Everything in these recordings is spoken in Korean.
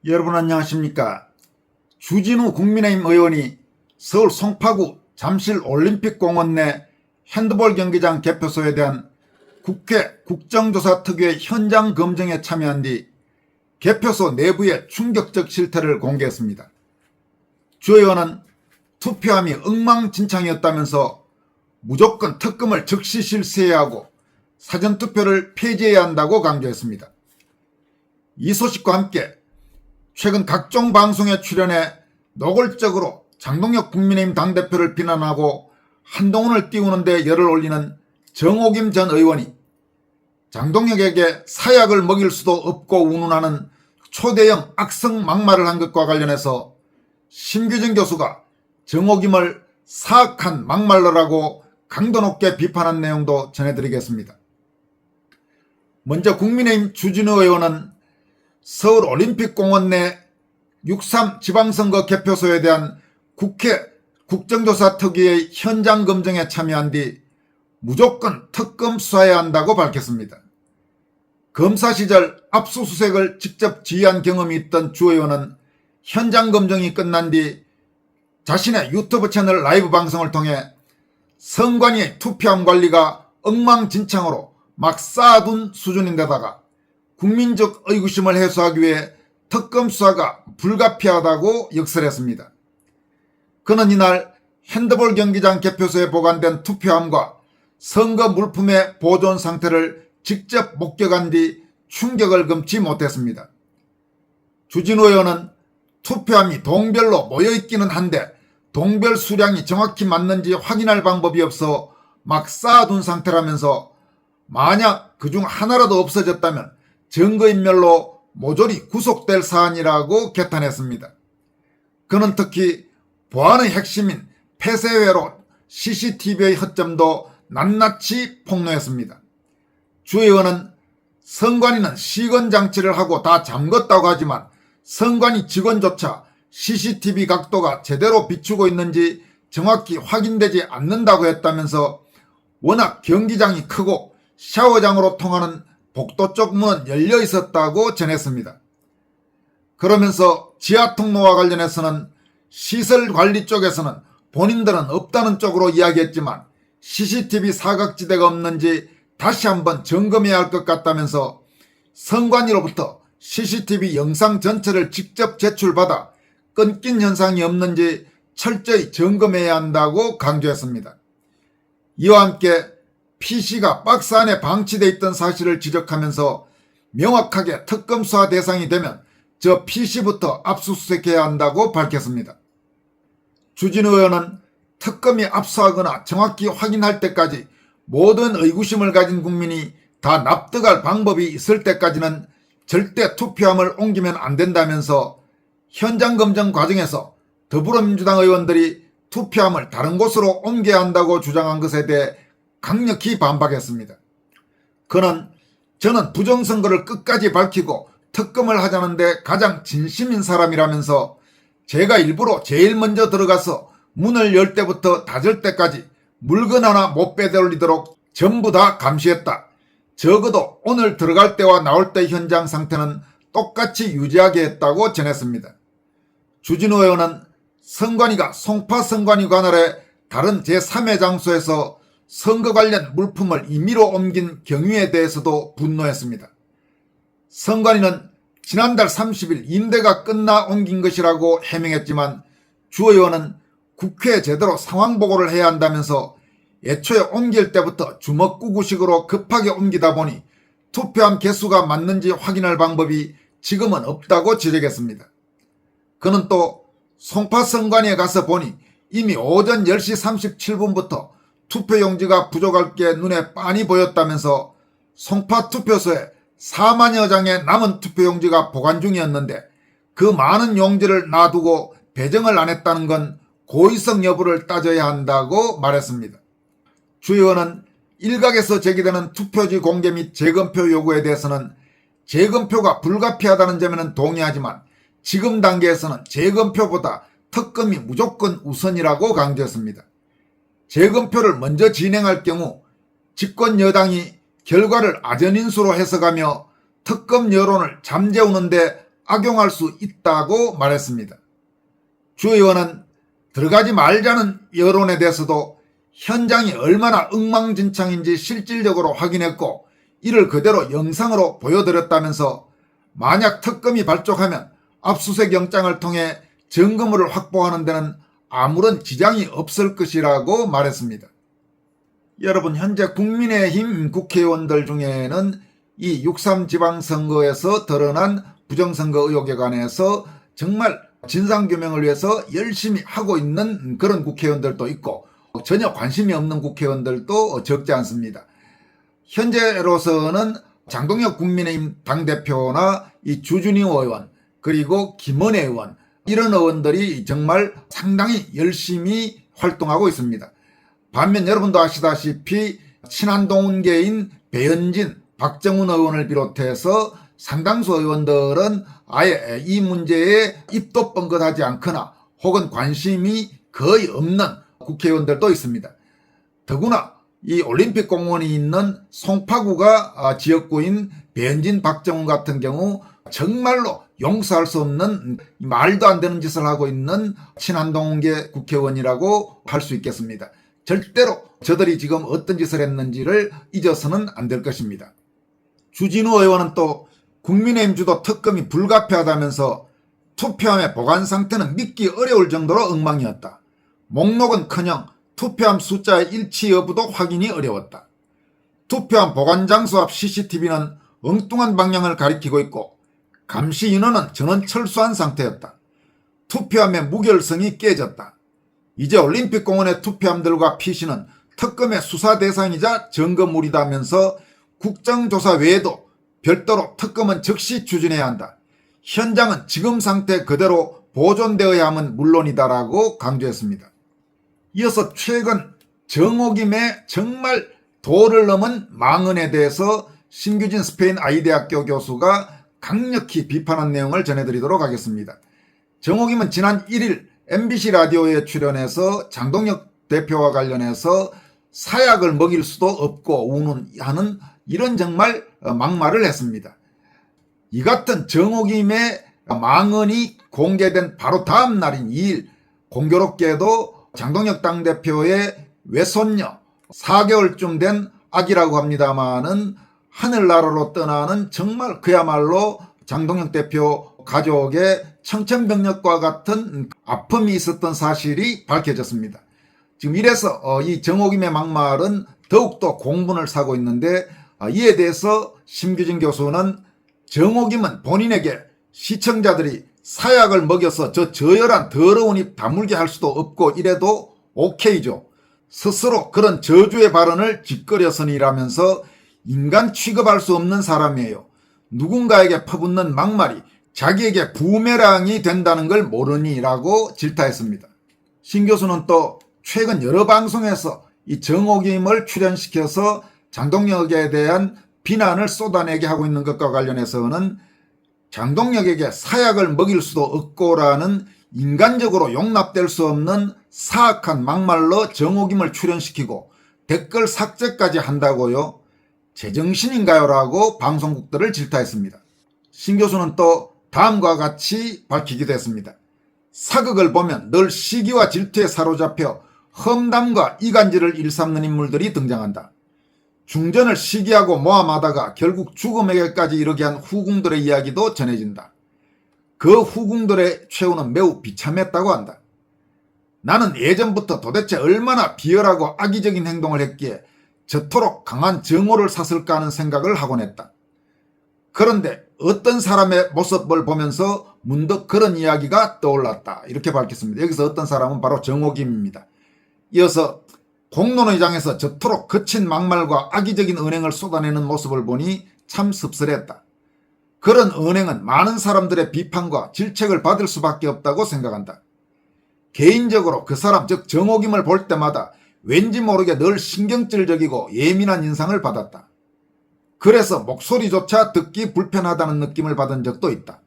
여러분 안녕하십니까. 주진우 국민의힘 의원이 서울 송파구 잠실 올림픽공원 내 핸드볼 경기장 개표소에 대한 국회 국정조사 특위의 현장 검증에 참여한 뒤 개표소 내부의 충격적 실태를 공개했습니다. 주 의원은 투표함이 엉망진창이었다면서 무조건 특검을 즉시 실시해야 하고 사전투표를 폐지해야 한다고 강조했습니다. 이 소식과 함께 최근 각종 방송에 출연해 노골적으로 장동혁 국민의힘 당대표를 비난하고 한동훈을 띄우는 데 열을 올리는 정옥임 전 의원이 장동혁에게 사약을 먹일 수도 없고 운운하는 초대형 악성 막말을 한 것과 관련해서 심규정 교수가 정옥임을 사악한 막말러라고 강도 높게 비판한 내용도 전해드리겠습니다. 먼저 국민의힘 주진우 의원은 서울 올림픽공원 내 6.3 지방선거 개표소에 대한 국회 국정조사 특위의 현장 검증에 참여한 뒤 무조건 특검 수사해야 한다고 밝혔습니다. 검사 시절 압수수색을 직접 지휘한 경험이 있던 주 의원은 현장 검증이 끝난 뒤 자신의 유튜브 채널 라이브 방송을 통해 선관위의 투표함 관리가 엉망진창으로 막 쌓아둔 수준인데다가 국민적 의구심을 해소하기 위해 특검 수사가 불가피하다고 역설했습니다. 그는 이날 핸드볼 경기장 개표소에 보관된 투표함과 선거 물품의 보존 상태를 직접 목격한 뒤 충격을 금치 못했습니다. 주진우 의원은 투표함이 동별로 모여있기는 한데 동별 수량이 정확히 맞는지 확인할 방법이 없어 막 쌓아둔 상태라면서 만약 그중 하나라도 없어졌다면 증거인멸로 모조리 구속될 사안이라고 개탄했습니다. 그는 특히 보안의 핵심인 폐쇄회로 CCTV의 허점도 낱낱이 폭로했습니다. 주 의원은 선관위는 시건장치를 하고 다 잠궜다고 하지만 선관위 직원조차 CCTV 각도가 제대로 비추고 있는지 정확히 확인되지 않는다고 했다면서 워낙 경기장이 크고 샤워장으로 통하는 복도 쪽 문은 열려 있었다고 전했습니다. 그러면서 지하통로와 관련해서는 시설관리 쪽에서는 본인들은 없다는 쪽으로 이야기했지만 CCTV 사각지대가 없는지 다시 한번 점검해야 할 것 같다면서 선관위로부터 CCTV 영상 전체를 직접 제출받아 끊긴 현상이 없는지 철저히 점검해야 한다고 강조했습니다. 이와 함께 PC가 박스 안에 방치돼 있던 사실을 지적하면서 명확하게 특검 수사 대상이 되면 저 PC부터 압수수색해야 한다고 밝혔습니다. 주진우 의원은 특검이 압수하거나 정확히 확인할 때까지 모든 의구심을 가진 국민이 다 납득할 방법이 있을 때까지는 절대 투표함을 옮기면 안 된다면서 현장 검증 과정에서 더불어민주당 의원들이 투표함을 다른 곳으로 옮겨야 한다고 주장한 것에 대해 강력히 반박했습니다. 그는 저는 부정선거를 끝까지 밝히고 특검을 하자는데 가장 진심인 사람이라면서 제가 일부러 제일 먼저 들어가서 문을 열 때부터 닫을 때까지 물건 하나 못 빼돌리도록 전부 다 감시했다. 적어도 오늘 들어갈 때와 나올 때 현장 상태는 똑같이 유지하게 했다고 전했습니다. 주진우 의원은 선관위가 송파 선관위 관할의 다른 제3의 장소에서 선거 관련 물품을 임의로 옮긴 경위에 대해서도 분노했습니다. 선관위는 지난달 30일 임대가 끝나 옮긴 것이라고 해명했지만 주 의원은 국회에 제대로 상황 보고를 해야 한다면서 애초에 옮길 때부터 주먹구구식으로 급하게 옮기다 보니 투표함 개수가 맞는지 확인할 방법이 지금은 없다고 지적했습니다. 그는 또 송파 선관위에 가서 보니 이미 오전 10시 37분부터 투표용지가 부족할 게 눈에 빤히 보였다면서 송파 투표소에 4만여 장의 남은 투표용지가 보관 중이었는데 그 많은 용지를 놔두고 배정을 안 했다는 건 고의성 여부를 따져야 한다고 말했습니다. 주 의원은 일각에서 제기되는 투표지 공개 및 재검표 요구에 대해서는 재검표가 불가피하다는 점에는 동의하지만 지금 단계에서는 재검표보다 특검이 무조건 우선이라고 강조했습니다. 재검표를 먼저 진행할 경우 집권 여당이 결과를 아전인수로 해석하며 특검 여론을 잠재우는 데 악용할 수 있다고 말했습니다. 주 의원은 들어가지 말자는 여론에 대해서도 현장이 얼마나 엉망진창인지 실질적으로 확인했고 이를 그대로 영상으로 보여드렸다면서 만약 특검이 발족하면 압수수색 영장을 통해 증거물을 확보하는 데는 아무런 지장이 없을 것이라고 말했습니다. 여러분, 현재 국민의힘 국회의원들 중에는 이 6.3 지방선거에서 드러난 부정선거 의혹에 관해서 정말 진상규명을 위해서 열심히 하고 있는 그런 국회의원들도 있고 전혀 관심이 없는 국회의원들도 적지 않습니다. 현재로서는 장동혁 국민의힘 당대표나 이 주준희 의원 그리고 김은혜 의원 이런 의원들이 정말 상당히 열심히 활동하고 있습니다. 반면 여러분도 아시다시피 친한동훈계인 배현진, 박정훈 의원을 비롯해서 상당수 의원들은 아예 이 문제에 입도 뻥긋하지 않거나 혹은 관심이 거의 없는 국회의원들도 있습니다. 더구나 이 올림픽 공원이 있는 송파구가 지역구인 배현진, 박정훈 같은 경우 정말로 용서할 수 없는 말도 안 되는 짓을 하고 있는 친한동훈계 국회의원이라고 할 수 있겠습니다. 절대로 저들이 지금 어떤 짓을 했는지를 잊어서는 안 될 것입니다. 주진우 의원은 또 국민의힘 주도 특검이 불가피하다면서 투표함의 보관 상태는 믿기 어려울 정도로 엉망이었다. 목록은커녕 투표함 숫자의 일치 여부도 확인이 어려웠다. 투표함 보관 장소 앞 CCTV는 엉뚱한 방향을 가리키고 있고 감시 인원은 전원 철수한 상태였다. 투표함의 무결성이 깨졌다. 이제 올림픽 공원의 투표함들과 PC는 특검의 수사 대상이자 점검물이다면서 국정조사 외에도 별도로 특검은 즉시 추진해야 한다. 현장은 지금 상태 그대로 보존되어야 함은 물론이다라고 강조했습니다. 이어서 최근 정옥임의 정말 도를 넘은 망언에 대해서 신규진 스페인 아이대학교 교수가 강력히 비판한 내용을 전해드리도록 하겠습니다. 정옥임은 지난 1일 MBC 라디오에 출연해서 장동혁 대표와 관련해서 사약을 먹일 수도 없고 하는 이런 정말 막말을 했습니다. 이 같은 정옥임의 망언이 공개된 바로 다음 날인 2일 공교롭게도 장동혁 당대표의 외손녀 4개월쯤 된 아기라고 합니다마는 하늘나라로 떠나는 정말 그야말로 장동혁 대표 가족의 청천벽력과 같은 아픔이 있었던 사실이 밝혀졌습니다. 지금 이래서 이 정옥임의 막말은 더욱더 공분을 사고 있는데 이에 대해서 심규진 교수는 정옥임은 본인에게 시청자들이 사약을 먹여서 저 저열한 더러운 입 다물게 할 수도 없고 이래도 오케이죠. 스스로 그런 저주의 발언을 짓거려서니라면서 인간 취급할 수 없는 사람이에요. 누군가에게 퍼붓는 막말이 자기에게 부메랑이 된다는 걸 모르니라고 질타했습니다. 신 교수는 또 최근 여러 방송에서 이 정옥임을 출연시켜서 장동혁에 대한 비난을 쏟아내게 하고 있는 것과 관련해서는 장동혁에게 사약을 먹일 수도 없고라는 인간적으로 용납될 수 없는 사악한 막말로 정옥임을 출연시키고 댓글 삭제까지 한다고요? 제정신인가요? 라고 방송국들을 질타했습니다. 신 교수는 또 다음과 같이 밝히기도 했습니다. 사극을 보면 늘 시기와 질투에 사로잡혀 험담과 이간질을 일삼는 인물들이 등장한다. 중전을 시기하고 모함하다가 결국 죽음에게까지 이르게 한 후궁들의 이야기도 전해진다. 그 후궁들의 최후는 매우 비참했다고 한다. 나는 예전부터 도대체 얼마나 비열하고 악의적인 행동을 했기에 저토록 강한 정오를 샀을까 하는 생각을 하곤 했다. 그런데 어떤 사람의 모습을 보면서 문득 그런 이야기가 떠올랐다. 이렇게 밝혔습니다. 여기서 어떤 사람은 바로 정옥임입니다. 이어서 공론의장에서 저토록 거친 막말과 악의적인 언행을 쏟아내는 모습을 보니 참 씁쓸했다. 그런 언행은 많은 사람들의 비판과 질책을 받을 수밖에 없다고 생각한다. 개인적으로 그 사람 즉 정옥임을 볼 때마다 왠지 모르게 늘 신경질적이고 예민한 인상을 받았다. 그래서 목소리조차 듣기 불편하다는 느낌을 받은 적도 있다.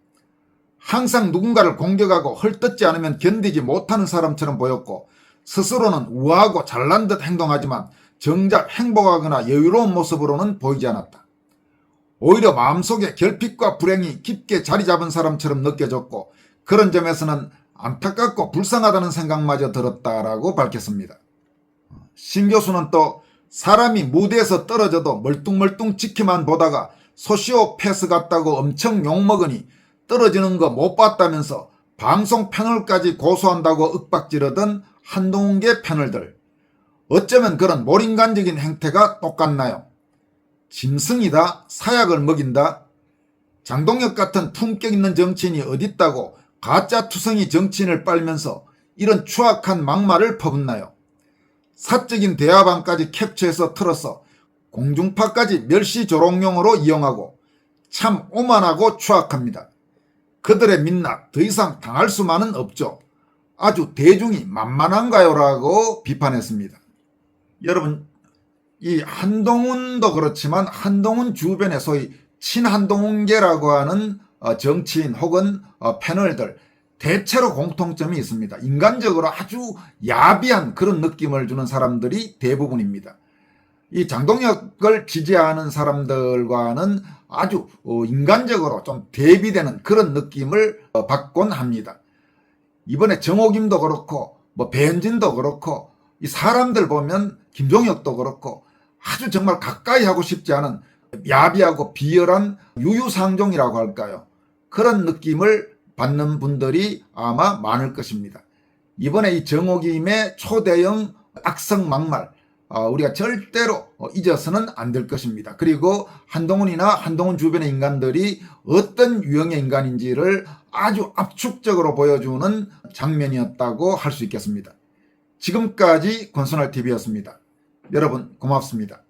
항상 누군가를 공격하고 헐뜯지 않으면 견디지 못하는 사람처럼 보였고 스스로는 우아하고 잘난 듯 행동하지만 정작 행복하거나 여유로운 모습으로는 보이지 않았다. 오히려 마음속에 결핍과 불행이 깊게 자리 잡은 사람처럼 느껴졌고 그런 점에서는 안타깝고 불쌍하다는 생각마저 들었다라고 밝혔습니다. 신 교수는 또 사람이 무대에서 떨어져도 멀뚱멀뚱 지키만 보다가 소시오패스 같다고 엄청 욕먹으니 떨어지는 거 못 봤다면서 방송 패널까지 고소한다고 윽박지르던 한동훈계 패널들. 어쩌면 그런 몰인간적인 행태가 똑같나요? 짐승이다, 사약을 먹인다. 장동혁 같은 품격 있는 정치인이 어딨다고 가짜 투성이 정치인을 빨면서 이런 추악한 막말을 퍼붓나요? 사적인 대화방까지 캡처해서 틀어서 공중파까지 멸시조롱용으로 이용하고 참 오만하고 추악합니다. 그들의 민낯 더 이상 당할 수만은 없죠. 아주 대중이 만만한가요? 라고 비판했습니다. 여러분, 이 한동훈도 그렇지만 한동훈 주변에 소위 친한동훈계라고 하는 정치인 혹은 패널들 대체로 공통점이 있습니다. 인간적으로 아주 야비한 그런 느낌을 주는 사람들이 대부분입니다. 이 장동혁을 지지하는 사람들과는 아주 인간적으로 좀 대비되는 그런 느낌을 받곤 합니다. 이번에 정호김도 그렇고 배현진도 그렇고 이 사람들 보면 김종혁도 그렇고 아주 정말 가까이 하고 싶지 않은 야비하고 비열한 유유상종이라고 할까요? 그런 느낌을 받는 분들이 아마 많을 것입니다. 이번에 이 정호김의 초대형 악성 막말 우리가 절대로 잊어서는 안 될 것입니다. 그리고 한동훈이나 한동훈 주변의 인간들이 어떤 유형의 인간인지를 아주 압축적으로 보여주는 장면이었다고 할 수 있겠습니다. 지금까지 권순할TV였습니다. 여러분 고맙습니다.